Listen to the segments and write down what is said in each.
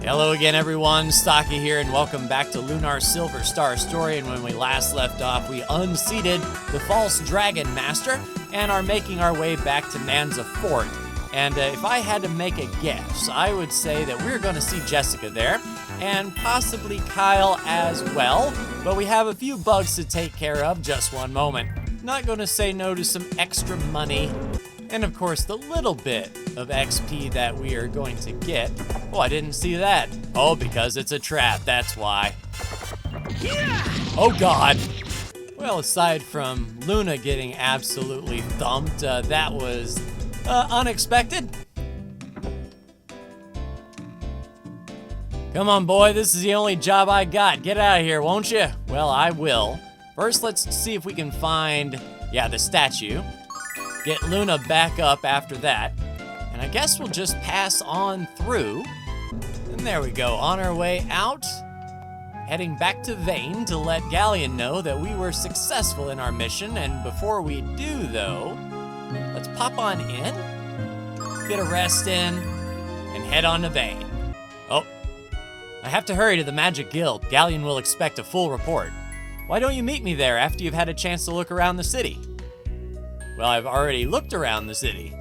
Hello again, everyone. Stocky here, and welcome back to Lunar Silver Star Story. And when we last left off, we unseated the false dragon master and are making our way back to Nanza Fort. And if I had to make a guess, I would say that we're going to see Jessica there, and possibly Kyle as well. But we have a few bugs to take care of. Just one moment. Not going to say no to some extra money. And of course, the little bit of XP that we are going to get. Oh, I didn't see that. Oh, because it's a trap, that's why. Oh God. Well, aside from Luna getting absolutely thumped, that was unexpected. Come on, boy, this is the only job I got. Get out of here, won't you? Well, I will. First, let's see if we can find, the statue. Get Luna back up after that. And I guess we'll just pass on through. And there we go, on our way out. Heading back to Vane to let Galleon know that we were successful in our mission. And before we do, though, let's pop on in, get a rest in, and head on to Vane. Oh, I have to hurry to the Magic Guild. Galleon will expect a full report. Why don't you meet me there after you've had a chance to look around the city? Well, I've already looked around the city.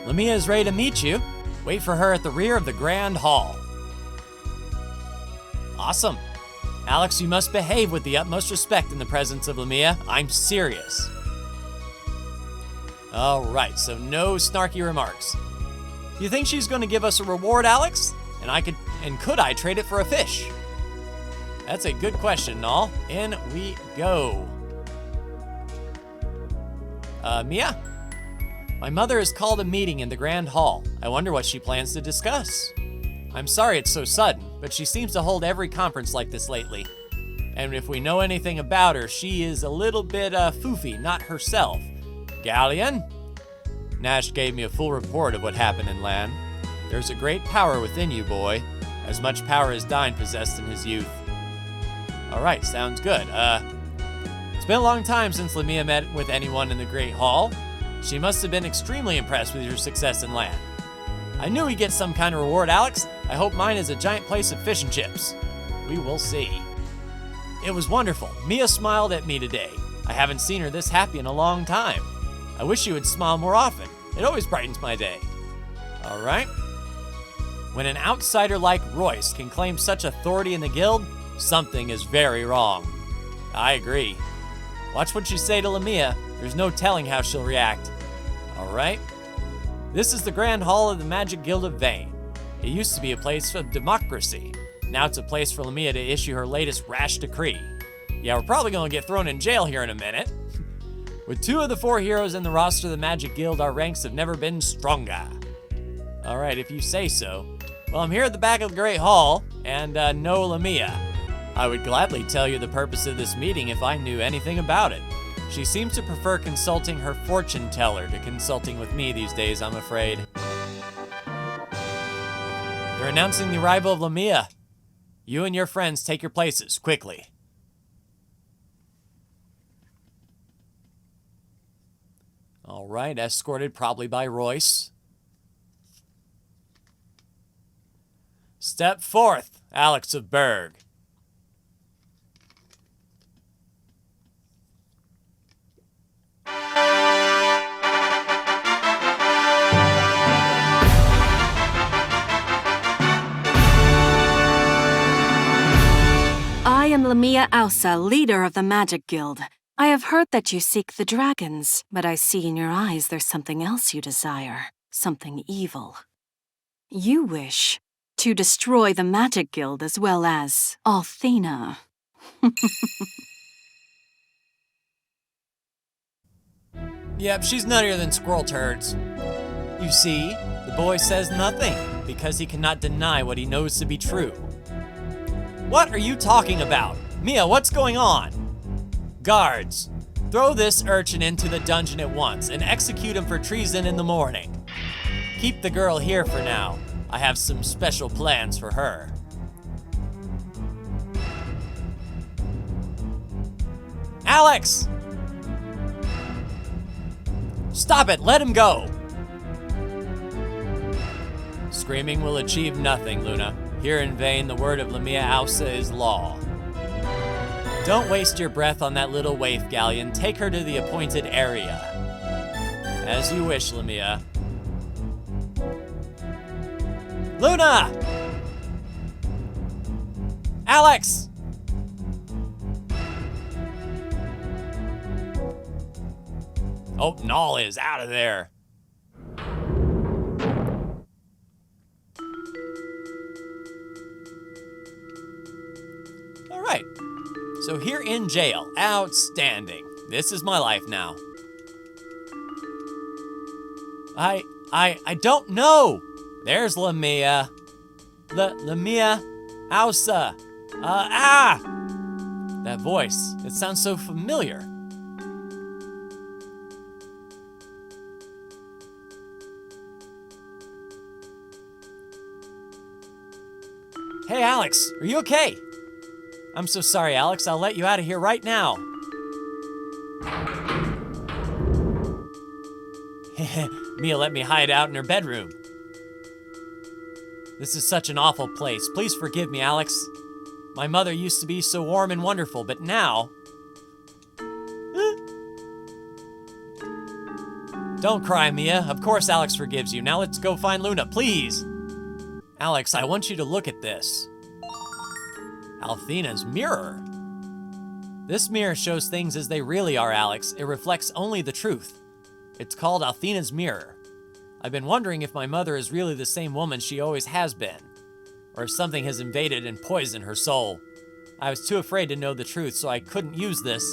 Lamia is ready to meet you. Wait for her at the rear of the Grand Hall. Awesome. Alex, you must behave with the utmost respect in the presence of Lamia. I'm serious. All right, so no snarky remarks. You think she's going to give us a reward, Alex? And could I trade it for a fish? That's a good question, Nall. In we go. Mia? My mother has called a meeting in the Grand Hall. I wonder what she plans to discuss. I'm sorry it's so sudden, but she seems to hold every conference like this lately. And if we know anything about her, she is a little bit foofy, not herself. Galleon? Nash gave me a full report of what happened in Lan. There's a great power within you, boy. As much power as Dine possessed in his youth. All right, sounds good. It's been a long time since Lamia met with anyone in the Great Hall. She must have been extremely impressed with your success in Lan. I knew we'd get some kind of reward, Alex. I hope mine is a giant place of fish and chips. We will see. It was wonderful. Mia smiled at me today. I haven't seen her this happy in a long time. I wish she would smile more often. It always brightens my day. All right. When an outsider like Royce can claim such authority in the guild, something is very wrong. I agree. Watch what you say to Lamia. There's no telling how she'll react. All right. This is the Grand Hall of the Magic Guild of Vane. It used to be a place of democracy. Now it's a place for Lamia to issue her latest rash decree. Yeah, we're probably going to get thrown in jail here in a minute. With 2 of the 4 heroes in the roster of the Magic Guild, our ranks have never been stronger. All right, if you say so. Well, I'm here at the back of the Great Hall, and no Lamia. I would gladly tell you the purpose of this meeting if I knew anything about it. She seems to prefer consulting her fortune teller to consulting with me these days, I'm afraid. They're announcing the arrival of Lamia. You and your friends take your places, quickly. All right, escorted probably by Royce. Step forth, Alex of Berg. I am Lamia Ausa, leader of the Magic Guild. I have heard that you seek the dragons, but I see in your eyes there's something else you desire, something evil. You wish to destroy the Magic Guild as well as Althena. Yep, she's nuttier than squirrel turds. You see, the boy says nothing because he cannot deny what he knows to be true. What are you talking about? Mia, what's going on? Guards, throw this urchin into the dungeon at once and execute him for treason in the morning. Keep the girl here for now. I have some special plans for her. Alex! Stop it, let him go! Screaming will achieve nothing, Luna. Here in vain, the word of Lamia Ausa is law. Don't waste your breath on that little waif galleon. Take her to the appointed area. As you wish, Lamia. Luna! Alex! Oh, Null is out of there. All right. So here in jail. Outstanding. This is my life now. I don't know. There's Lamia. Lamia Ausa. That voice. It sounds so familiar. Hey, Alex, are you okay? I'm so sorry, Alex. I'll let you out of here right now. Mia let me hide out in her bedroom. This is such an awful place. Please forgive me, Alex. My mother used to be so warm and wonderful, but now... Don't cry, Mia. Of course Alex forgives you. Now let's go find Luna, please. Alex, I want you to look at this. Althena's mirror. This mirror shows things as they really are, Alex. It reflects only the truth. It's called Althena's mirror. I've been wondering if my mother is really the same woman she always has been, or if something has invaded and poisoned her soul. I was too afraid to know the truth, so I couldn't use this,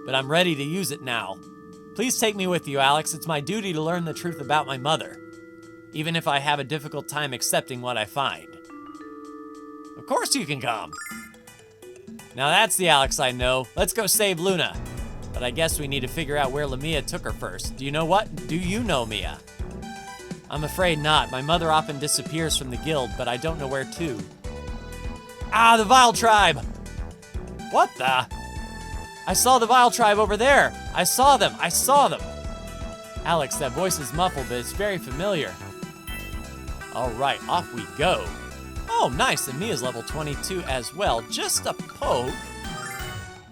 but I'm ready to use it now. Please take me with you, Alex. It's my duty to learn the truth about my mother, even if I have a difficult time accepting what I find. Of course you can come. Now that's the Alex I know. Let's go save Luna. But I guess we need to figure out where Lamia took her first. Do you know what? Do you know Mia? I'm afraid not. My mother often disappears from the guild, but I don't know where to. Ah, the Vile Tribe! What the? I saw the Vile Tribe over there. I saw them. Alex, that voice is muffled, but it's very familiar. All right, off we go. Oh, nice, and Mia's level 22 as well. Just a poke.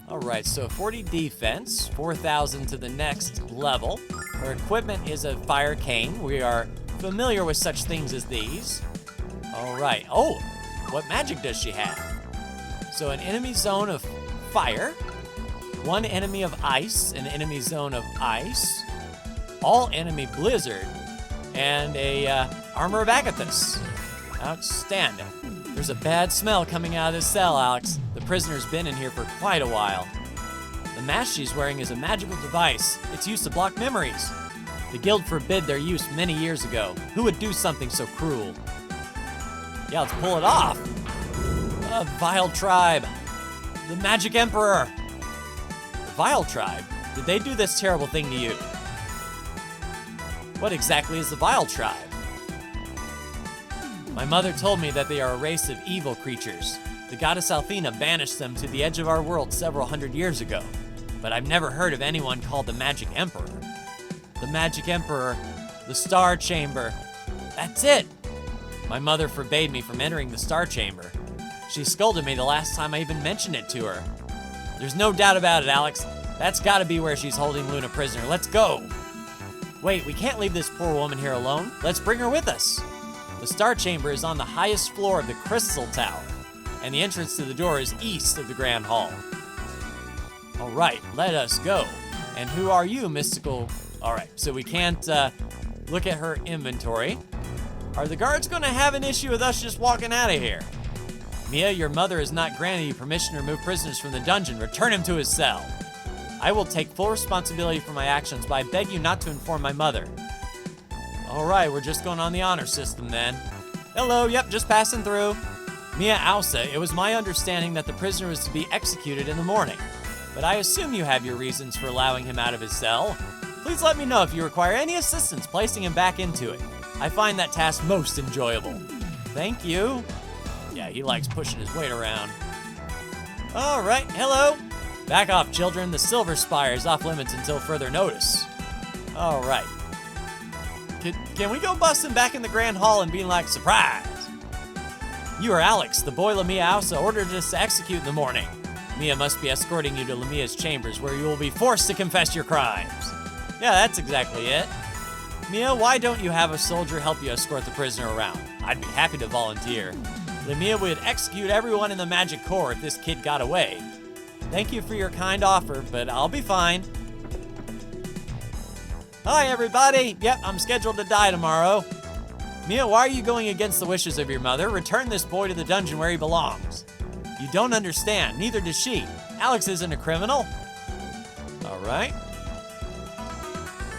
All right, so 40 defense, 4,000 to the next level. Her equipment is a fire cane. We are familiar with such things as these. All right, oh, what magic does she have? So an enemy zone of fire, one enemy of ice, an enemy zone of ice, all enemy blizzard, and a armor of Agathis. Outstanding. There's a bad smell coming out of this cell, Alex. The prisoner's been in here for quite a while. The mask she's wearing is a magical device. It's used to block memories. The guild forbid their use many years ago. Who would do something so cruel? Yeah, let's pull it off. The Vile Tribe. The Magic Emperor. The Vile Tribe? Did they do this terrible thing to you? What exactly is the Vile Tribe? My mother told me that they are a race of evil creatures. The goddess Althena banished them to the edge of our world several hundred years ago, but I've never heard of anyone called the Magic Emperor. The Magic Emperor, the Star Chamber. That's it! My mother forbade me from entering the Star Chamber. She scolded me the last time I even mentioned it to her. There's no doubt about it, Alex. That's gotta be where she's holding Luna prisoner. Let's go! Wait, we can't leave this poor woman here alone. Let's bring her with us. The Star Chamber is on the highest floor of the Crystal Tower, and the entrance to the door is east of the Grand Hall. All right, let us go. And who are you, mystical? All right, so we can't look at her inventory. Are the guards gonna have an issue with us just walking out of here? Mia, your mother has not granted you permission to remove prisoners from the dungeon. Return him to his cell. I will take full responsibility for my actions, but I beg you not to inform my mother. All right, we're just going on the honor system then. Hello, yep, just passing through. Mia Ausa, it was my understanding that the prisoner was to be executed in the morning, but I assume you have your reasons for allowing him out of his cell. Please let me know if you require any assistance placing him back into it. I find that task most enjoyable. Thank you. Yeah, he likes pushing his weight around. All right, hello. Back off, children. The Silver Spire is off limits until further notice. All right. Can we go busting back in the Grand Hall and being like, surprise? You are Alex, the boy Lamia Ausa ordered us to execute in the morning. Mia must be escorting you to Lamia's chambers where you will be forced to confess your crimes. Yeah, that's exactly it. Mia, why don't you have a soldier help you escort the prisoner around? I'd be happy to volunteer. Lamia would execute everyone in the Magic Corps if this kid got away. Thank you for your kind offer, but I'll be fine. Hi, everybody. Yep, I'm scheduled to die tomorrow. Mia, why are you going against the wishes of your mother? Return this boy to the dungeon where he belongs. You don't understand, neither does she. Alex isn't a criminal. All right.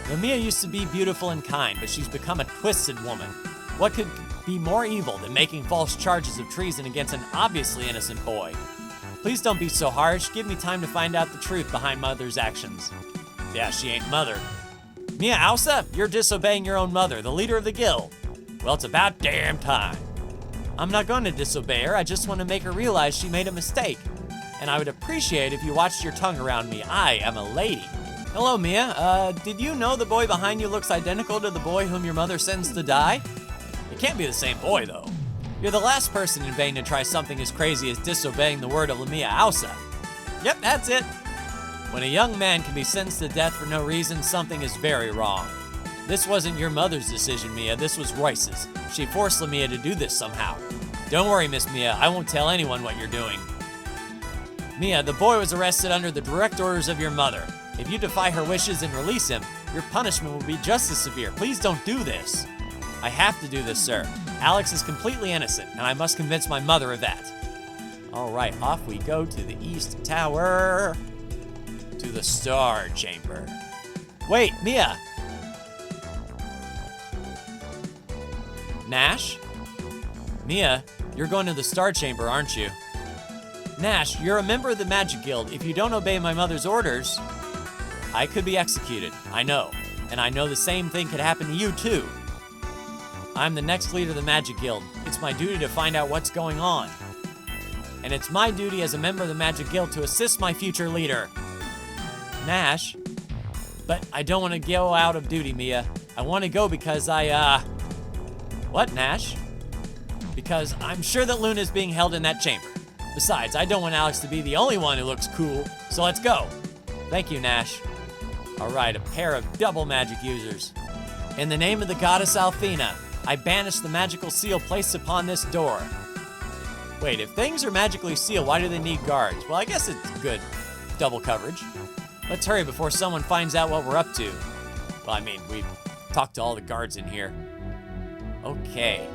Lamia used to be beautiful and kind, but she's become a twisted woman. What could be more evil than making false charges of treason against an obviously innocent boy? Please don't be so harsh. Give me time to find out the truth behind Mother's actions. Yeah, she ain't Mother. Mia Ausa, you're disobeying your own mother, the leader of the guild. Well, it's about damn time. I'm not going to disobey her. I just want to make her realize she made a mistake. And I would appreciate if you watched your tongue around me. I am a lady. Hello, Mia. Did you know the boy behind you looks identical to the boy whom your mother sends to die? It can't be the same boy, though. You're the last person in vain to try something as crazy as disobeying the word of Lamia Ausa. Yep, that's it. When a young man can be sentenced to death for no reason, something is very wrong. This wasn't your mother's decision, Mia. This was Royce's. She forced Lamia to do this somehow. Don't worry, Miss Mia. I won't tell anyone what you're doing. Mia, the boy was arrested under the direct orders of your mother. If you defy her wishes and release him, your punishment will be just as severe. Please don't do this. I have to do this, sir. Alex is completely innocent, and I must convince my mother of that. All right, off we go to the East Tower. To the Star Chamber. Wait, Mia. Nash? Mia, you're going to the Star Chamber, aren't you? Nash, you're a member of the Magic Guild. If you don't obey my mother's orders, I could be executed. I know. And I know the same thing could happen to you, too. I'm the next leader of the Magic Guild. It's my duty to find out what's going on. And it's my duty as a member of the Magic Guild to assist my future leader. Nash? But I don't want to go out of duty, Mia. I want to go because What, Nash? Because I'm sure that Luna is being held in that chamber. Besides, I don't want Alex to be the only one who looks cool, so let's go. Thank you, Nash. All right, a pair of double magic users. In the name of the goddess Althena, I banish the magical seal placed upon this door. Wait, if things are magically sealed, why do they need guards? Well, I guess it's good. Double coverage. Let's hurry before someone finds out what we're up to. Well, I mean, we've talked to all the guards in here. Okay.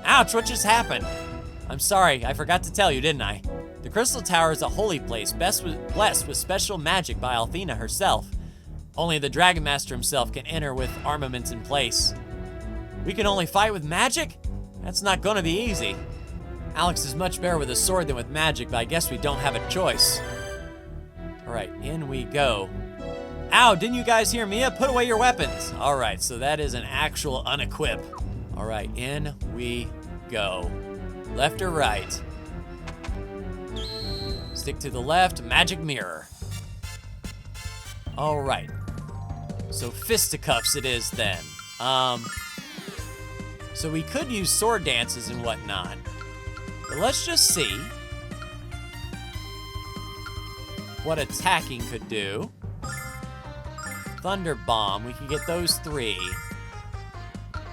Ouch, what just happened? I'm sorry, I forgot to tell you, didn't I? The Crystal Tower is a holy place, blessed with special magic by Althena herself. Only the Dragon Master himself can enter with armaments in place. We can only fight with magic? That's not gonna be easy. Alex is much better with a sword than with magic, but I guess we don't have a choice. All right, in we go. Ow, didn't you guys hear Mia? Put away your weapons. All right, so that is an actual unequip. All right, in we go. Left or right? Stick to the left, magic mirror. All right, so fisticuffs it is then. So we could use sword dances and whatnot, but let's just see what attacking could do. Thunder Bomb, we can get those 3.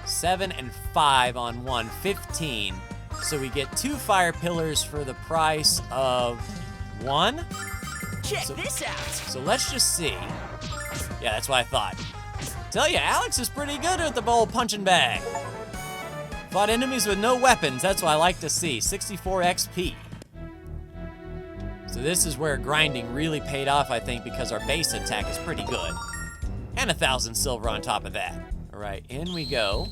7 and 5 on 1, 15. So we get 2 fire pillars for the price of 1. Check this out. So let's just see. Yeah, that's what I thought. Tell you, Alex is pretty good at the bowl punching bag. Fought enemies with no weapons, that's what I like to see. 64 XP. So this is where grinding really paid off, I think, because our base attack is pretty good. And 1,000 silver on top of that. All right, in we go.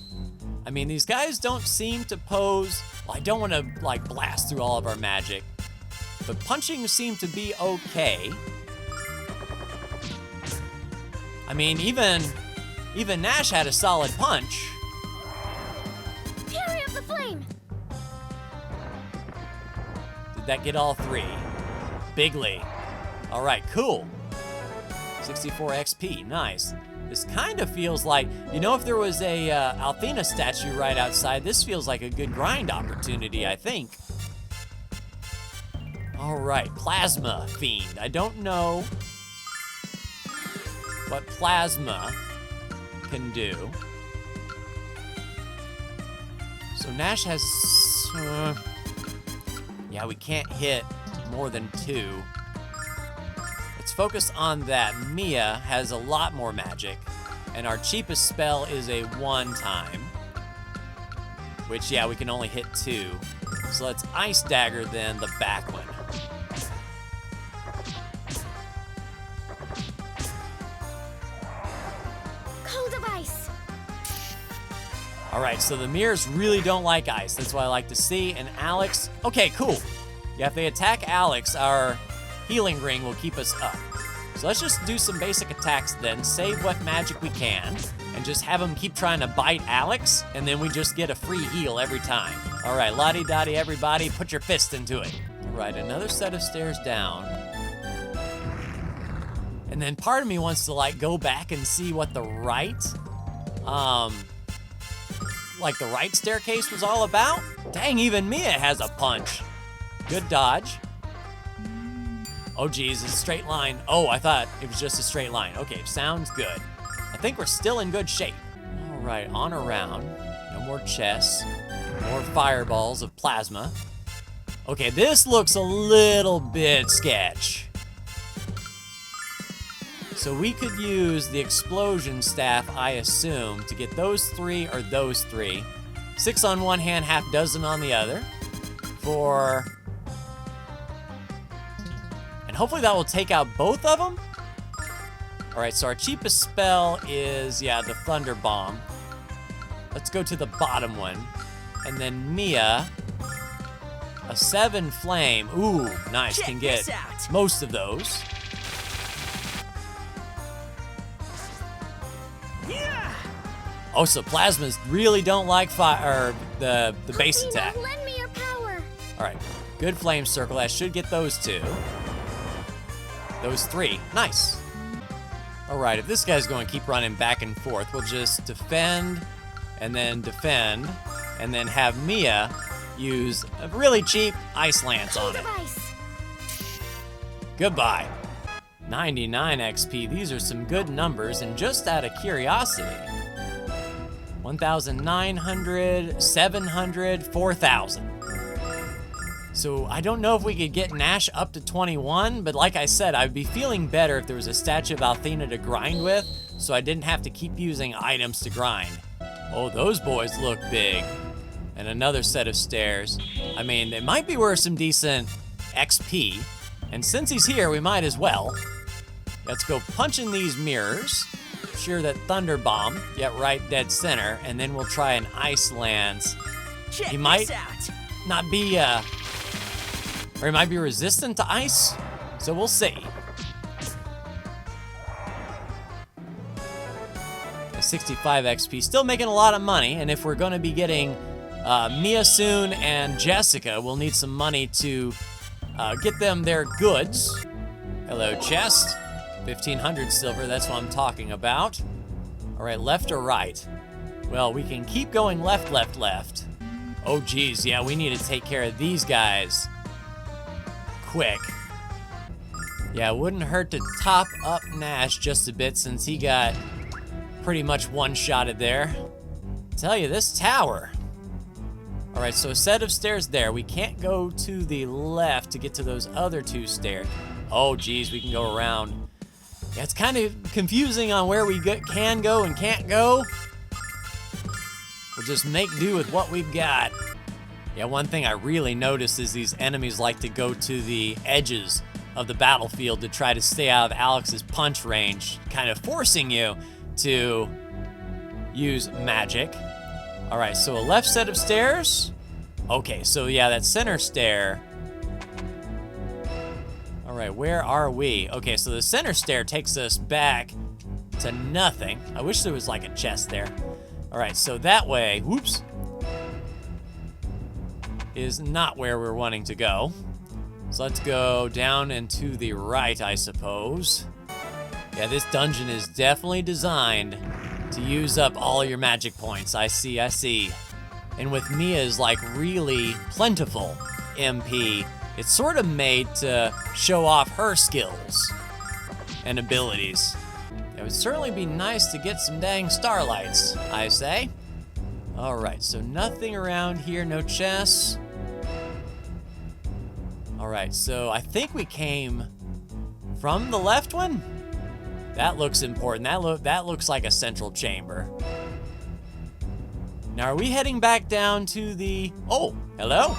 I mean, these guys don't seem to pose... Well, I don't want to, like, blast through all of our magic. But punching seemed to be okay. I mean, even Nash had a solid punch. Carry up the flame. Did that get all 3? Bigly. All right, cool. 64 XP, nice. This kind of feels like, you know, if there was a Althena statue right outside, this feels like a good grind opportunity, I think. All right, Plasma Fiend. I don't know what Plasma can do. So Nash has, yeah, we can't hit more than 2. Let's focus on that. Mia has a lot more magic, and our cheapest spell is a 1-time, which, yeah, we can only hit 2. So let's Ice Dagger then the back one. Cold of ice. All right, so the mirrors really don't like ice. That's what I like to see. And Alex, okay, cool. Yeah, if they attack Alex, our healing ring will keep us up. So let's just do some basic attacks then, save what magic we can, and just have them keep trying to bite Alex, and then we just get a free heal every time. All right, la-di-da-di, everybody, put your fist into it. All right, another set of stairs down. And then part of me wants to, like, go back and see what the right, like the right staircase was all about. Dang, even Mia has a punch. Good dodge. Oh geez, it's a straight line. Oh, I thought it was just a straight line. Okay, sounds good. I think we're still in good shape. All right, on around. No more chests. More fireballs of plasma. Okay, this looks a little bit sketch. So we could use the explosion staff, I assume, to get those 3 or those 3. 6 on one hand, half dozen on the other. For... and hopefully that will take out both of them. All right, so our cheapest spell is, yeah, the Thunder Bomb. Let's go to the bottom one. And then Mia, a 7 flame. Ooh, nice, Check can get this out. most of those. Yeah. Oh, so plasmas really don't like fire, or the base Athena, attack. lend me your power. All right, good flame circle. That should get those 2. Those 3, nice. All right, if this guy's going to keep running back and forth, we'll just defend, and then have Mia use a really cheap Ice Lance on Cold it. of ice. Goodbye. 99 XP, these are some good numbers, and just out of curiosity, 1,900, 700, 4,000. So I don't know if we could get Nash up to 21, but like I said, I'd be feeling better if there was a statue of Althena to grind with, so I didn't have to keep using items to grind. Oh, those boys look big. And another set of stairs. I mean, it might be worth some decent XP, and since he's here, we might as well. Let's go punch in these mirrors. Sure that Thunder Bomb, yet right dead center, and then we'll try an Ice Lance. Check He might this out. not be, or he might be resistant to ice, so we'll see. 65 XP, still making a lot of money, and if we're gonna be getting Mia soon and Jessica, we'll need some money to get them their goods. Hello, chest. 1,500 silver, that's what I'm talking about. All right, left or right? Well, we can keep going left, left, left. Oh geez, yeah, we need to take care of these guys quick. Yeah, it wouldn't hurt to top up Nash just a bit since he got pretty much one-shotted there. Tell you, this tower. All right, so a set of stairs there. We can't go to the left to get to those other 2 stairs. Oh geez, we can go around. Yeah, it's kind of confusing on where we can go and can't go. We'll just make do with what we've got. Yeah, one thing I really noticed is these enemies like to go to the edges of the battlefield to try to stay out of Alex's punch range, kind of forcing you to use magic. All right, so a left set of stairs. Okay, so yeah, that center stair. All right, where are we? Okay, so the center stair takes us back to nothing. I wish there was like a chest there. All right, so that way, whoops, is not where we're wanting to go. So let's go down and to the right, I suppose. Yeah, this dungeon is definitely designed to use up all your magic points. I see. And with Mia's like really plentiful MP, it's sort of made to show off her skills and abilities. It would certainly be nice to get some dang starlights, I say. All right, so nothing around here, no chests. All right, so I think we came from the left one. That looks important. That looks like a central chamber. Now, are we heading back down to the... Oh, hello.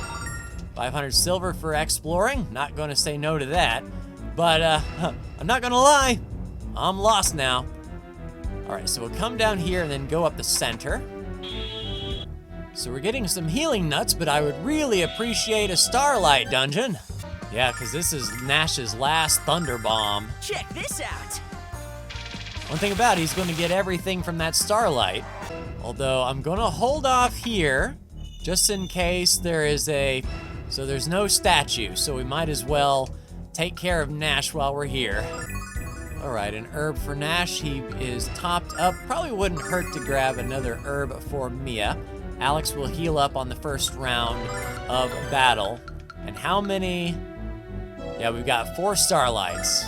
500 silver for exploring. Not going to say no to that. But I'm not going to lie. I'm lost now. All right, so we'll come down here and then go up the center. So we're getting some healing nuts, but I would really appreciate a starlight dungeon. Yeah, because this is Nash's last thunder bomb. Check this out. One thing about it, he's going to get everything from that starlight. Although I'm going to hold off here just in case there is a... So there's no statue, so we might as well take care of Nash while we're here. All right, an herb for Nash. He is topped up. Probably wouldn't hurt to grab another herb for Mia. Alex will heal up on the first round of battle. And how many? Yeah, we've got 4 starlights.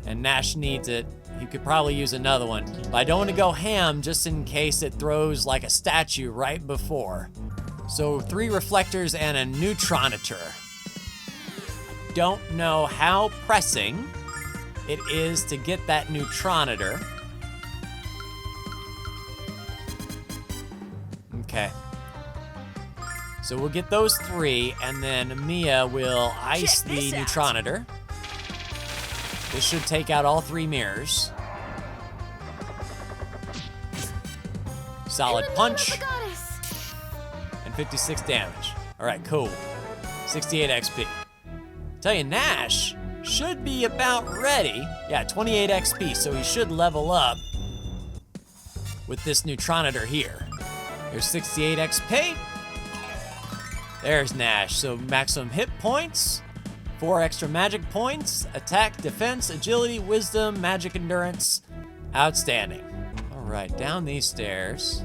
And Nash needs it. You could probably use another one. But I don't want to go ham just in case it throws like a statue right before. So 3 reflectors and a neutronator. Don't know how pressing it is to get that neutronator. Okay. So we'll get those 3, and then Mia will ice the neutronator. This should take out all 3 mirrors. Solid punch. And 56 damage. All right, cool. 68 XP. Tell you, Nash should be about ready. Yeah, 28 XP, so he should level up with this neutronator here. Here's 68 XP. There's Nash. So maximum hit points, 4 extra magic points, attack, defense, agility, wisdom, magic endurance. Outstanding. All right, down these stairs.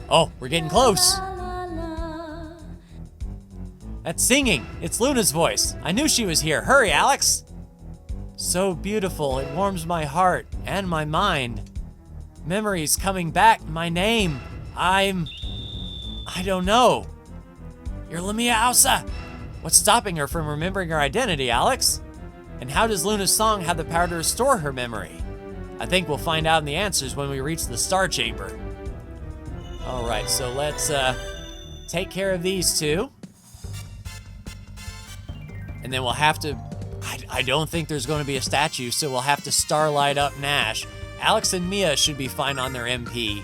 Oh, we're getting close. That's singing. It's Luna's voice. I knew she was here. Hurry, Alex. So beautiful. It warms my heart and my mind. Memories coming back. My name. I don't know. You're Lamia Ausa. What's stopping her from remembering her identity, Alex? And how does Luna's song have the power to restore her memory? I think we'll find out in the answers when we reach the Star Chamber. All right, so let's take care of these 2. And then we'll have to, I don't think there's going to be a statue, so we'll have to starlight up Nash. Alex and Mia should be fine on their MP.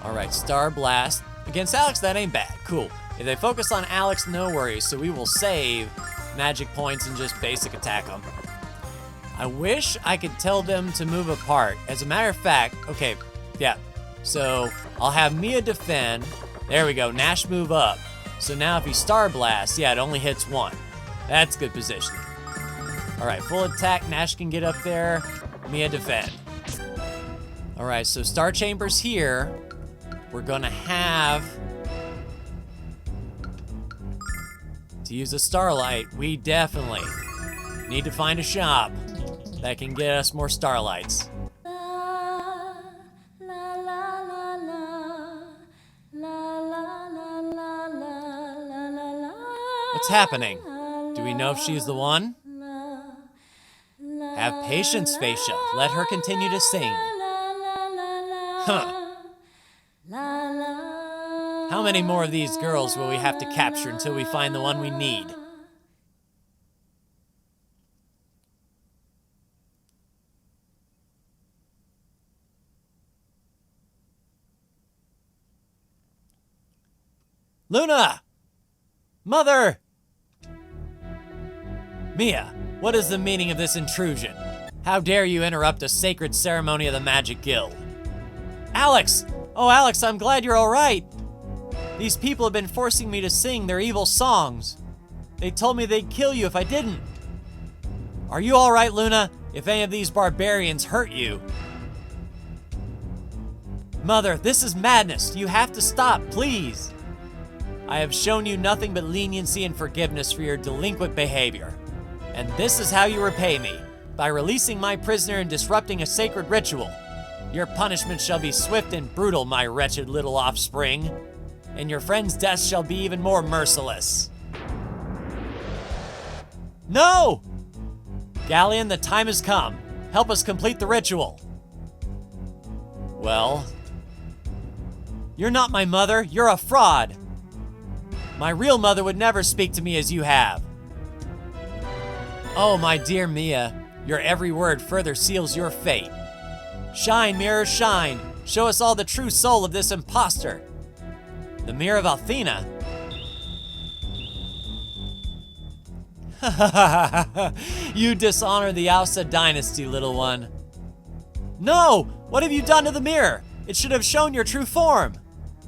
All right, Star Blast. Against Alex, that ain't bad. Cool. If they focus on Alex, no worries. So we will save magic points and just basic attack them. I wish I could tell them to move apart. As a matter of fact, okay, yeah. So I'll have Mia defend. There we go, Nash move up. So now if he Star Blasts, yeah, it only hits 1. That's good positioning. All right, full attack, Nash can get up there. Mia defend. All right, so Star Chamber's here. We're gonna have to use a starlight. We definitely need to find a shop that can get us more starlights. What's happening? Do we know if she's the one? Have patience, Phasia. Let her continue to sing. Huh. How many more of these girls will we have to capture until we find the one we need? Luna! Mother! Mia, what is the meaning of this intrusion? How dare you interrupt a sacred ceremony of the Magic Guild? Alex! Oh, Alex, I'm glad you're all right. These people have been forcing me to sing their evil songs. They told me they'd kill you if I didn't. Are you all right, Luna? If any of these barbarians hurt you. Mother, this is madness. You have to stop, please. I have shown you nothing but leniency and forgiveness for your delinquent behavior. And this is how you repay me, by releasing my prisoner and disrupting a sacred ritual. Your punishment shall be swift and brutal, my wretched little offspring. And your friend's death shall be even more merciless. No! Galleon, the time has come. Help us complete the ritual. Well, you're not my mother, you're a fraud. My real mother would never speak to me as you have. Oh, my dear Mia, your every word further seals your fate. Shine, mirror, shine. Show us all the true soul of this impostor. The mirror of Athena? You dishonor the Ausa dynasty, little one. No! What have you done to the mirror? It should have shown your true form.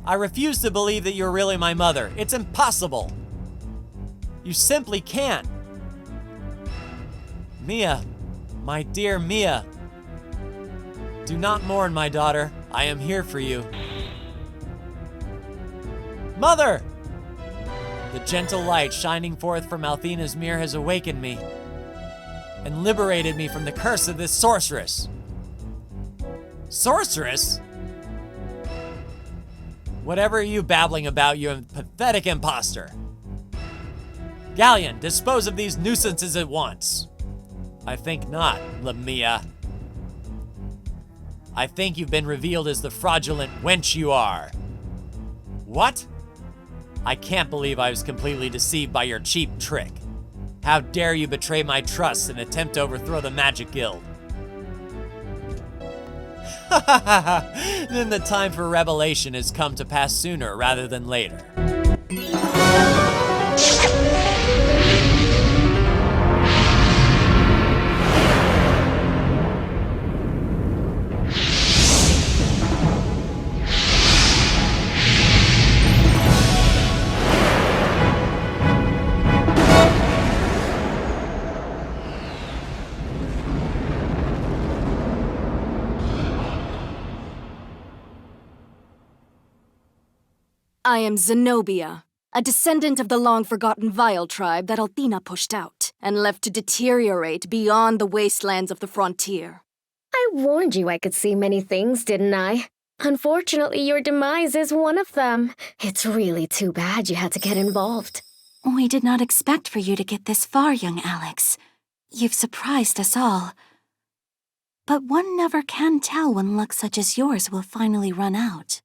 I refuse to believe that you're really my mother. It's impossible. You simply can't. Mia, my dear Mia. Do not mourn, my daughter. I am here for you. Mother! The gentle light shining forth from Althena's mirror has awakened me and liberated me from the curse of this sorceress. Sorceress? Whatever are you babbling about, you pathetic imposter? Galleon, dispose of these nuisances at once. I think not, Lamia. I think you've been revealed as the fraudulent wench you are. What? I can't believe I was completely deceived by your cheap trick. How dare you betray my trust and attempt to overthrow the Magic Guild? Then the time for revelation has come to pass sooner rather than later. I am Zenobia, a descendant of the long-forgotten Vile tribe that Athena pushed out and left to deteriorate beyond the wastelands of the frontier. I warned you I could see many things, didn't I? Unfortunately, your demise is one of them. It's really too bad you had to get involved. We did not expect for you to get this far, young Alex. You've surprised us all. But one never can tell when luck such as yours will finally run out.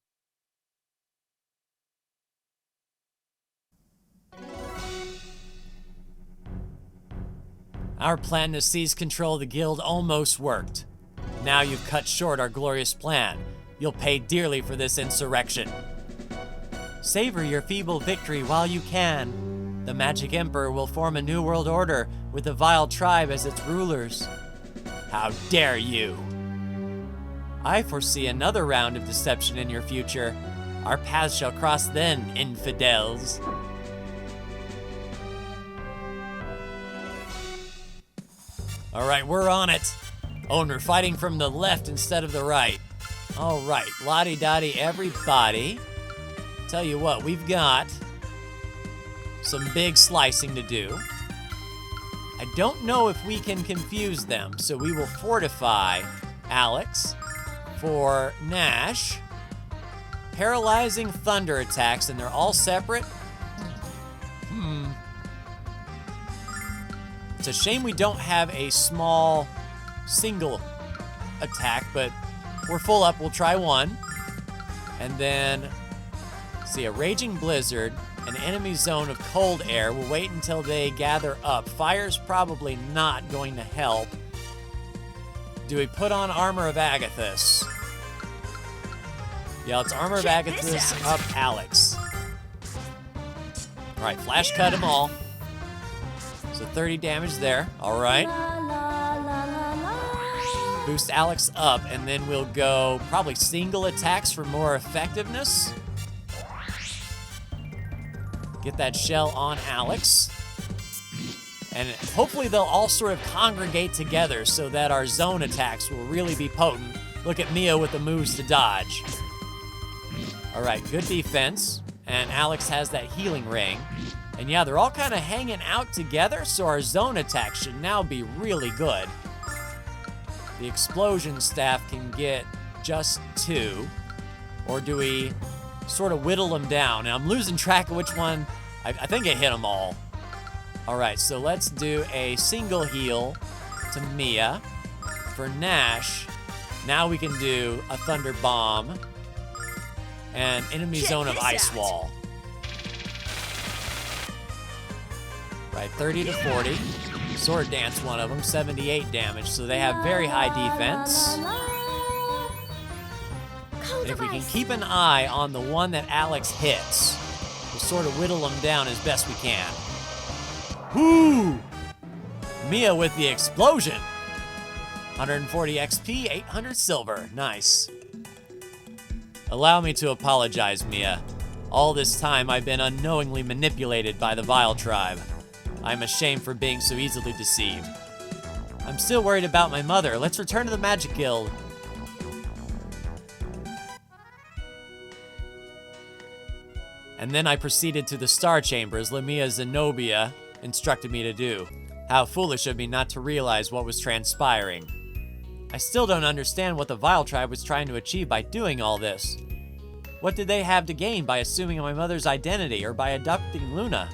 Our plan to seize control of the guild almost worked. Now you've cut short our glorious plan. You'll pay dearly for this insurrection. Savor your feeble victory while you can. The Magic Emperor will form a new world order with the Vile tribe as its rulers. How dare you! I foresee another round of deception in your future. Our paths shall cross then, infidels. All right, we're on it. Oh, and we're fighting from the left instead of the right. All right, lottie-dottie everybody. Tell you what, we've got some big slicing to do. I don't know if we can confuse them, so we will fortify Alex for Nash. Paralyzing thunder attacks, and they're all separate. It's a shame we don't have a small single attack, but we're full up. We'll try one. And then, see, a raging blizzard, an enemy zone of cold air. We'll wait until they gather up. Fire's probably not going to help. Do we put on Armor of Agathis? Yeah, let's Armor of Agathis up Alex. All right, flash cut them all. So 30 damage there, all right. Boost Alex up, and then we'll go probably single attacks for more effectiveness. Get that shell on Alex. And hopefully they'll all sort of congregate together so that our zone attacks will really be potent. Look at Mia with the moves to dodge. All right, good defense. And Alex has that healing ring. And yeah, they're all kind of hanging out together, so our zone attack should now be really good. The explosion staff can get just 2. Or do we sort of whittle them down? And I'm losing track of which one. I think I hit them all. All right, so let's do a single heal to Mia. For Nash, now we can do a Thunder Bomb and enemy zone of Ice Wall. Right, 30 to 40. Sword Dance, one of them, 78 damage, so they have very high defense. And if we can keep an eye on the one that Alex hits, we'll sort of whittle them down as best we can. Woo! Mia with the explosion. 140 XP, 800 silver. Nice. Allow me to apologize, Mia. All this time I've been unknowingly manipulated by the Vile Tribe. I'm ashamed for being so easily deceived. I'm still worried about my mother. Let's return to the Magic Guild. And then I proceeded to the Star Chamber as Lamia Zenobia instructed me to do. How foolish of me not to realize what was transpiring. I still don't understand what the Vile Tribe was trying to achieve by doing all this. What did they have to gain by assuming my mother's identity or by abducting Luna?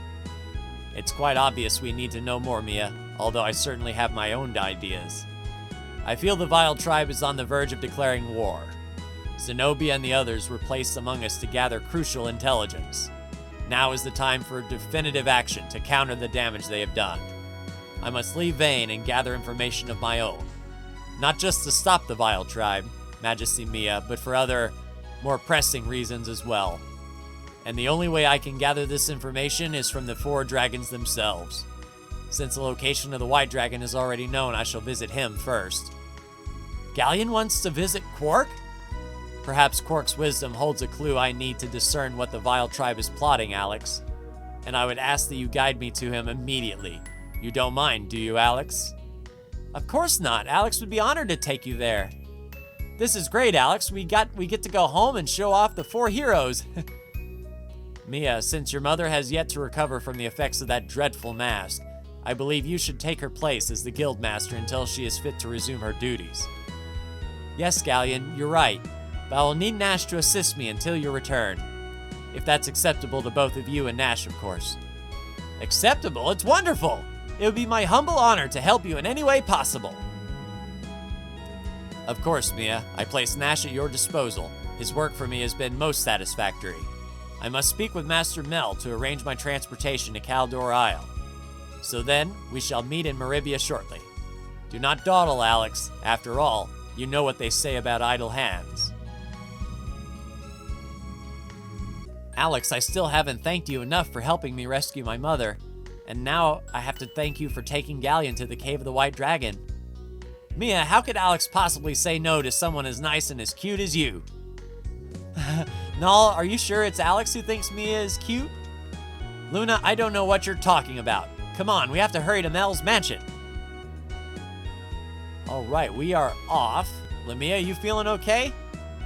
It's quite obvious we need to know more, Mia, although I certainly have my own ideas. I feel the Vile Tribe is on the verge of declaring war. Zenobia and the others were placed among us to gather crucial intelligence. Now is the time for definitive action to counter the damage they have done. I must leave Vane and gather information of my own. Not just to stop the Vile Tribe, Majesty Mia, but for other, more pressing reasons as well. And the only way I can gather this information is from the 4 dragons themselves. Since the location of the White Dragon is already known, I shall visit him first. Galleon wants to visit Quark? Perhaps Quark's wisdom holds a clue I need to discern what the Vile Tribe is plotting, Alex. And I would ask that you guide me to him immediately. You don't mind, do you, Alex? Of course not. Alex would be honored to take you there. This is great, Alex. We get to go home and show off the 4 heroes. Mia, since your mother has yet to recover from the effects of that dreadful mask, I believe you should take her place as the Guildmaster until she is fit to resume her duties. Yes, Galleon, you're right. But I will need Nash to assist me until your return. If that's acceptable to both of you and Nash, of course. Acceptable? It's wonderful! It would be my humble honor to help you in any way possible. Of course, Mia, I place Nash at your disposal. His work for me has been most satisfactory. I must speak with Master Mel to arrange my transportation to Caldor Isle. So then, we shall meet in Maribia shortly. Do not dawdle, Alex. After all, you know what they say about idle hands. Alex, I still haven't thanked you enough for helping me rescue my mother. And now I have to thank you for taking Galleon to the Cave of the White Dragon. Mia, how could Alex possibly say no to someone as nice and as cute as you? Null, are you sure it's Alex who thinks Mia is cute? Luna, I don't know what you're talking about. Come on, we have to hurry to Mel's mansion. All right, we are off. Lamia, you feeling okay?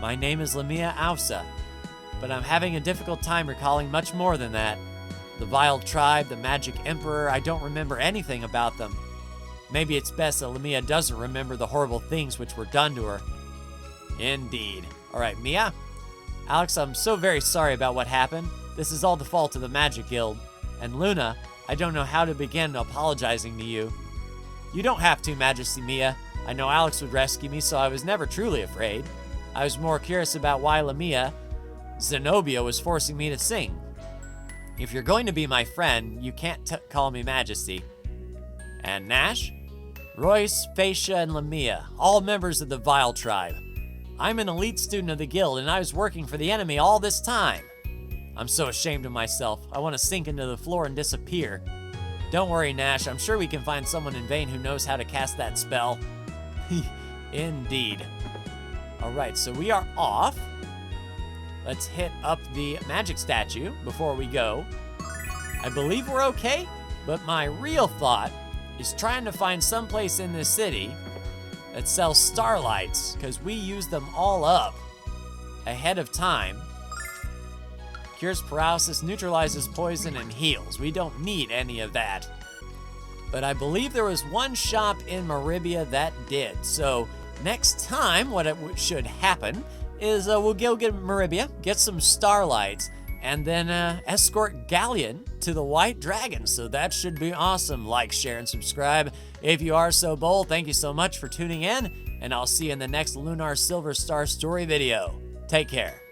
My name is Lamia Ausa, but I'm having a difficult time recalling much more than that. The Vile Tribe, the Magic Emperor, I don't remember anything about them. Maybe it's best that Lamia doesn't remember the horrible things which were done to her. Indeed. All right, Mia? Alex, I'm so very sorry about what happened. This is all the fault of the Magic Guild. And Luna, I don't know how to begin apologizing to you. You don't have to, Majesty Mia. I know Alex would rescue me, so I was never truly afraid. I was more curious about why Lamia, Zenobia, was forcing me to sing. If you're going to be my friend, you can't call me Majesty. And Nash? Royce, Phaecia, and Lamia, all members of the Vile Tribe. I'm an elite student of the guild, and I was working for the enemy all this time. I'm so ashamed of myself. I want to sink into the floor and disappear. Don't worry, Nash. I'm sure we can find someone in Vane who knows how to cast that spell. Indeed. All right, so we are off. Let's hit up the magic statue before we go. I believe we're okay, but my real thought is trying to find some place in this city that sells starlights, because we used them all up ahead of time. Cures paralysis, neutralizes poison, and heals. We don't need any of that. But I believe there was one shop in Meribia that did. So next time, what should happen is we'll go get Meribia, get some starlights, and then escort Galleon to the White Dragon. So that should be awesome. Like, share, and subscribe if you are so bold. Thank you so much for tuning in, and I'll see you in the next Lunar Silver Star story video. Take care.